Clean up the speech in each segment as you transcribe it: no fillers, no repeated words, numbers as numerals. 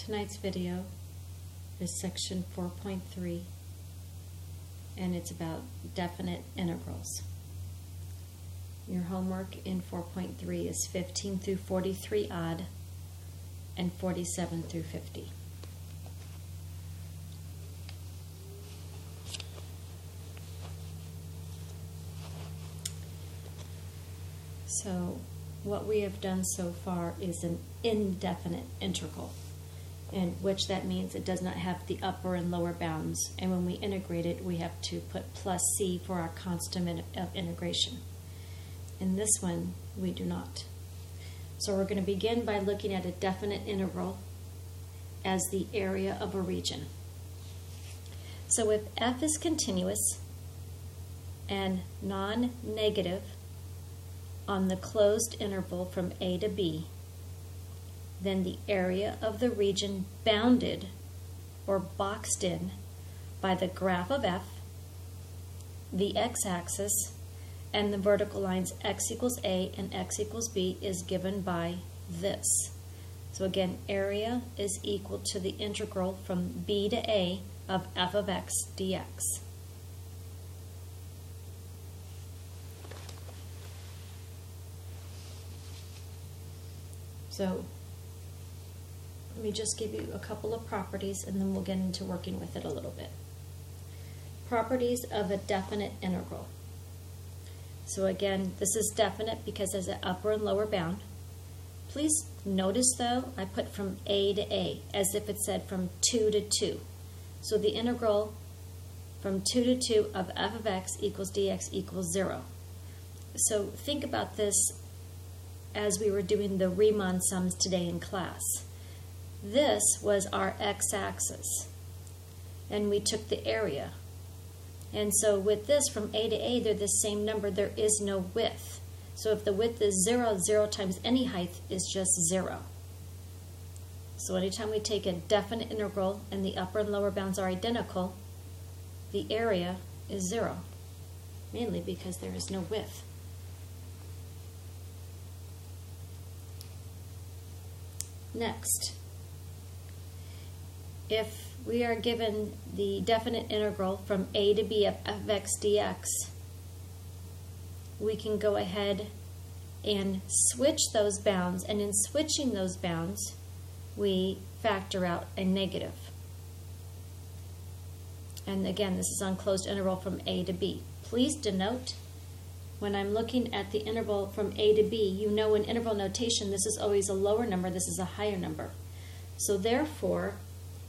Tonight's video is section 4.3, and it's about definite integrals. Your homework in 4.3 is 15 through 43 odd and 47 through 50. So what we have done so far is an indefinite integral, in which that means it does not have the upper and lower bounds, and when we integrate it we have to put plus c for our constant of integration. In this one we do not. So we're going to begin by looking at a definite integral as the area of a region. So if f is continuous and non-negative on the closed interval from a to b, then the area of the region bounded or boxed in by the graph of f, the x-axis, and the vertical lines x equals a and x equals b is given by this. So again, area is equal to the integral from b to a of f of x dx. So let me just give you a couple of properties and then we'll get into working with it a little bit. Properties of a definite integral. So again, this is definite because there's an upper and lower bound. Please notice though, I put from a to a as if it said from 2 to 2. So the integral from 2 to 2 of f of x equals dx equals 0. So think about this as we were doing the Riemann sums today in class. This was our x-axis, and we took the area. And so with this, from a to a, they're the same number. There is no width. So if the width is 0, 0 times any height is just 0. So anytime we take a definite integral and the upper and lower bounds are identical, the area is 0, mainly because there is no width. Next, if we are given the definite integral from a to b of f of x dx, we can go ahead and switch those bounds, and in switching those bounds, we factor out a negative. And again, this is on closed interval from a to b. Please denote, when I'm looking at the interval from a to b, you know in interval notation this is always a lower number, this is a higher number. So therefore,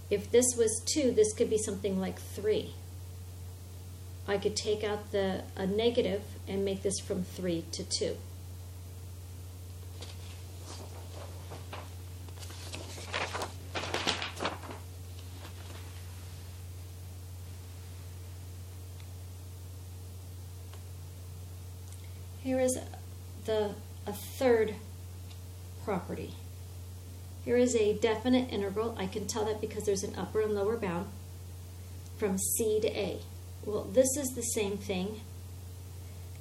if this was 2, this could be something like 3. I could take out a negative and make this from 3 to 2. Here is a third property. Here is a definite integral. I can tell that because there's an upper and lower bound from c to a. Well, this is the same thing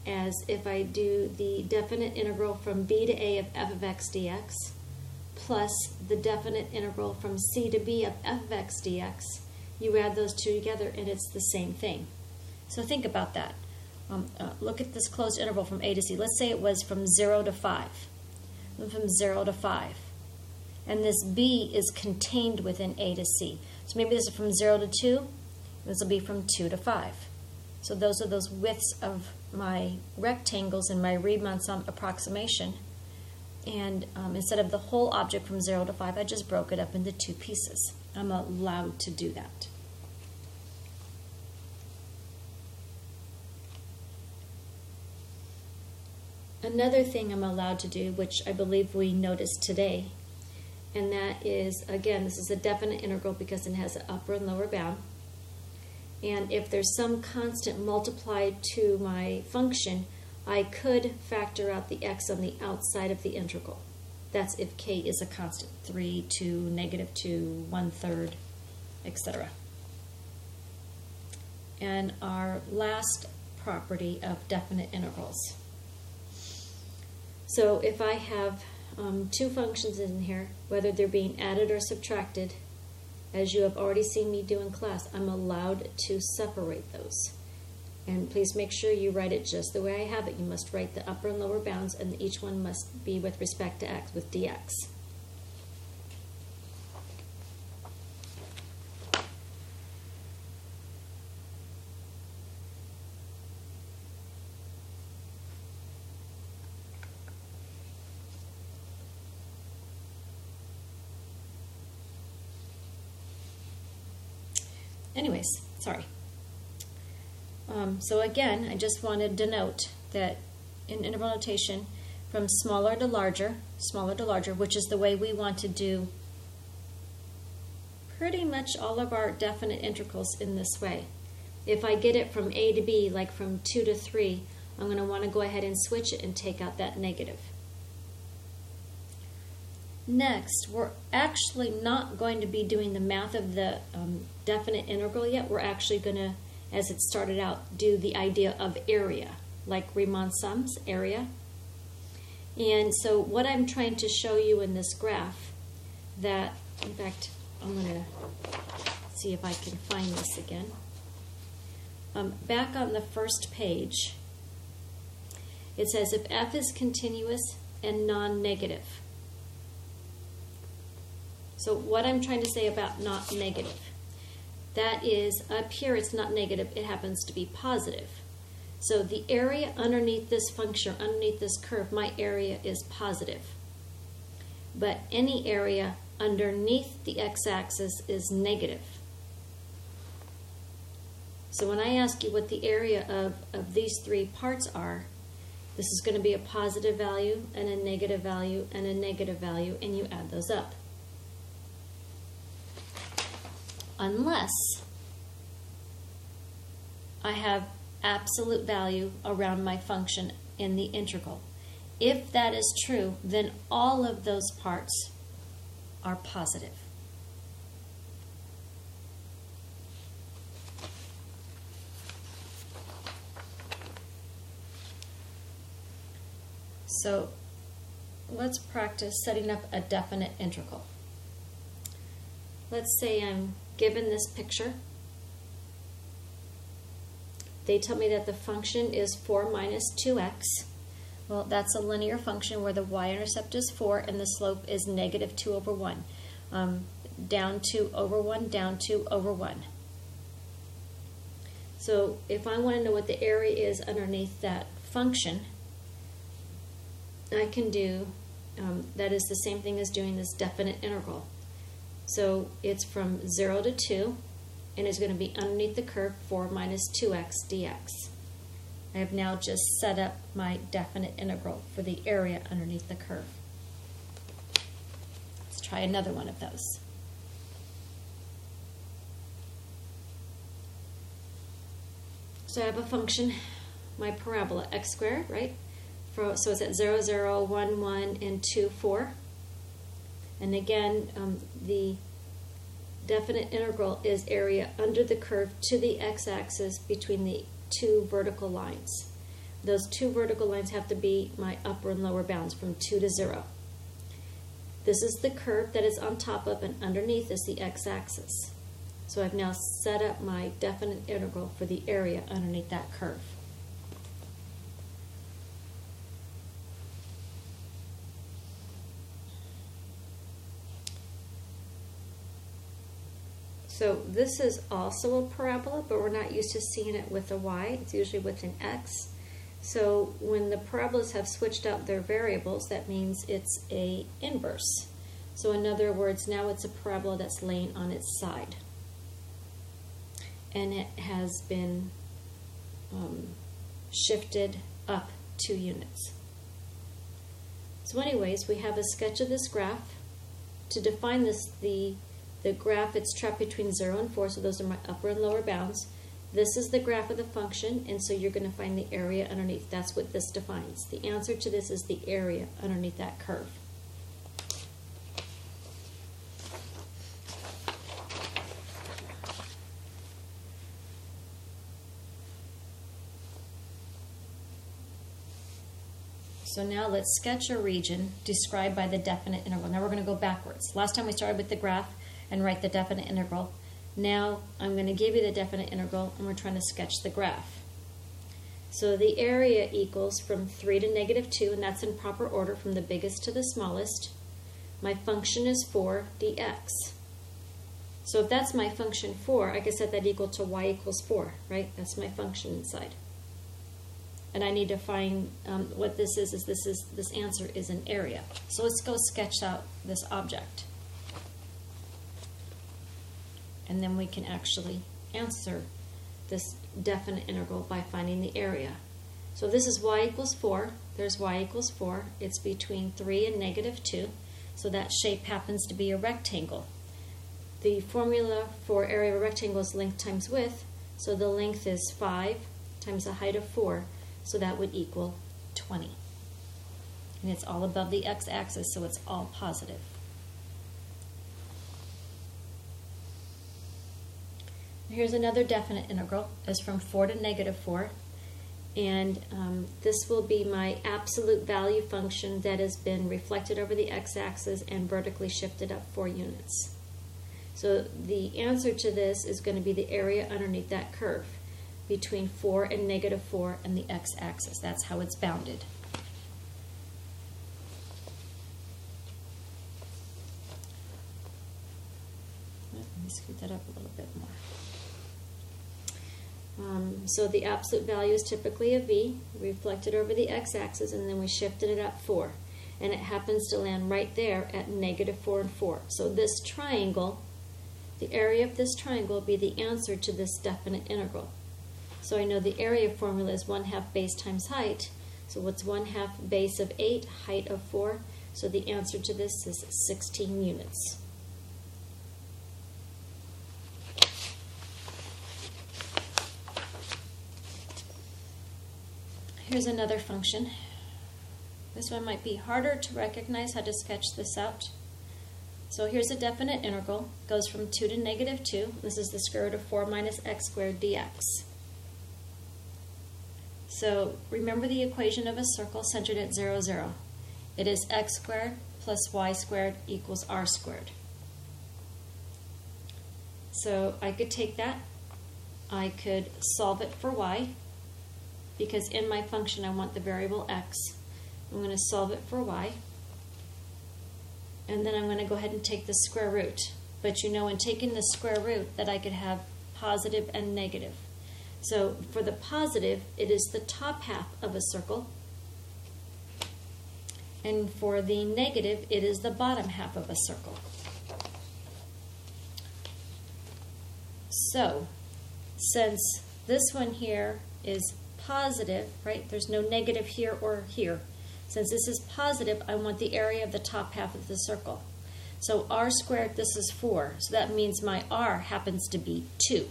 as if I do the definite integral from b to a of f of x dx plus the definite integral from c to b of f of x dx. You add those two together and it's the same thing. So think about that. Look at this closed interval from a to c. Let's say it was from 0 to 5. From 0 to 5. And this b is contained within a to c. So maybe this is from 0 to 2. This will be from 2 to 5. So those are those widths of my rectangles in my Riemann sum approximation. And instead of the whole object from 0 to 5, I just broke it up into 2 pieces. I'm allowed to do that. Another thing I'm allowed to do, which I believe we noticed today, and that is, again, this is a definite integral because it has an upper and lower bound. And if there's some constant multiplied to my function, I could factor out the x on the outside of the integral. That's if k is a constant, 3, 2, negative 2, 1/3, etc. And our last property of definite integrals. So if I have two functions in here, whether they're being added or subtracted, as you have already seen me do in class, I'm allowed to separate those. And please make sure you write it just the way I have it. You must write the upper and lower bounds, and each one must be with respect to x, with dx. Anyways, sorry. So again, I just wanted to note that in interval notation, from smaller to larger, which is the way we want to do pretty much all of our definite integrals in this way. If I get it from a to b, like from 2 to 3, I'm going to want to go ahead and switch it and take out that negative. Next, we're actually not going to be doing the math of the definite integral yet. We're actually going to, as it started out, do the idea of area, like Riemann sums, area. And so what I'm trying to show you in this graph, that, in fact, I'm going to see if I can find this again. Back on the first page, it says if f is continuous and non-negative. So what I'm trying to say about not negative, that is, up here it's not negative, it happens to be positive. So the area underneath this function, underneath this curve, my area is positive. But any area underneath the x-axis is negative. So when I ask you what the area of these three parts are, this is going to be a positive value and a negative value and a negative value, and you add those up. Unless I have absolute value around my function in the integral. If that is true, then all of those parts are positive. So let's practice setting up a definite integral. Let's say I'm given this picture. They tell me that the function is 4 minus 2x. Well, that's a linear function where the y-intercept is 4 and the slope is negative 2 over 1. Down 2 over 1, down 2 over 1. So if I want to know what the area is underneath that function, I can do, that is the same thing as doing this definite integral. So it's from 0 to 2, and it's going to be underneath the curve 4 minus 2x dx. I have now just set up my definite integral for the area underneath the curve. Let's try another one of those. So I have a function, my parabola, x squared, right? So it's at 0, 0, 1, 1, and 2, 4. And again, the definite integral is area under the curve to the x-axis between the two vertical lines. Those two vertical lines have to be my upper and lower bounds from 2 to 0. This is the curve that is on top of, and underneath is the x-axis. So I've now set up my definite integral for the area underneath that curve. So this is also a parabola, but we're not used to seeing it with a y. It's usually with an x. So when the parabolas have switched out their variables, that means it's a inverse. So in other words, now it's a parabola that's laying on its side. And it has been shifted up 2 units. So anyways, we have a sketch of this graph. To define this, the graph, it's trapped between 0 and 4, so those are my upper and lower bounds. This is the graph of the function, and so you're going to find the area underneath. That's what this defines. The answer to this is the area underneath that curve. So now let's sketch a region described by the definite integral. Now we're going to go backwards. Last time we started with the graph. and write the definite integral. Now I'm going to give you the definite integral, and we're trying to sketch the graph. So the area equals from 3 to -2, and that's in proper order from the biggest to the smallest. My function is 4 dx. So if that's my function 4, I can set that equal to y equals 4, right? That's my function inside. And I need to find what this is this answer is an area. So let's go sketch out this object. And then we can actually answer this definite integral by finding the area. So this is y equals 4. There's y equals 4. It's between 3 and -2. So that shape happens to be a rectangle. The formula for area of a rectangle is length times width. So the length is 5 times the height of 4. So that would equal 20. And it's all above the x-axis, so it's all positive. Here's another definite integral. It's from 4 to -4. And this will be my absolute value function that has been reflected over the x-axis and vertically shifted up 4 units. So the answer to this is going to be the area underneath that curve between 4 and -4 and the x-axis. That's how it's bounded. Let me scoot that up a little bit more. So the absolute value is typically a v, reflected over the x-axis, and then we shifted it up 4. And it happens to land right there at -4 and 4. So this triangle, the area of this triangle will be the answer to this definite integral. So I know the area formula is 1/2 base times height. So what's 1/2 base of 8, height of 4? So the answer to this is 16 units. Here's another function. This one might be harder to recognize how to sketch this out. So here's a definite integral. Goes from 2 to -2. This is the square root of 4 minus x squared dx. So remember the equation of a circle centered at 0, 0. It is x squared plus y squared equals r squared. So I could take that. I could solve it for y, because in my function I want the variable x. I'm going to solve it for y. And then I'm going to go ahead and take the square root. But you know, in taking the square root, that I could have positive and negative. So for the positive, it is the top half of a circle. And for the negative, it is the bottom half of a circle. So, since this one here is positive, right? There's no negative here or here. Since this is positive, I want the area of the top half of the circle. So r squared, this is 4. So that means my r happens to be 2.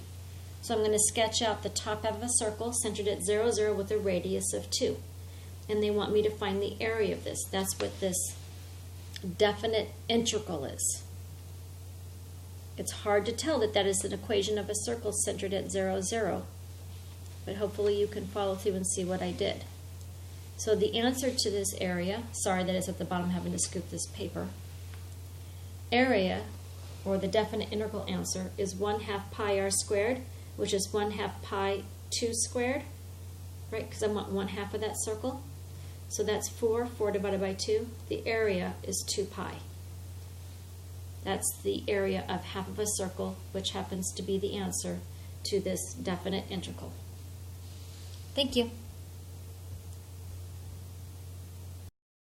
So I'm going to sketch out the top half of a circle centered at 0, 0 with a radius of 2. And they want me to find the area of this. That's what this definite integral is. It's hard to tell that that is an equation of a circle centered at 0, 0. But hopefully you can follow through and see what I did. So the answer to this area, sorry that it's at the bottom, having to scoop this paper. Area, or the definite integral answer, is 1/2 pi r squared, which is 1/2 pi 2 squared, right? Because I want 1/2 of that circle. So that's 4 divided by 2. The area is 2 pi. That's the area of half of a circle, which happens to be the answer to this definite integral. Thank you.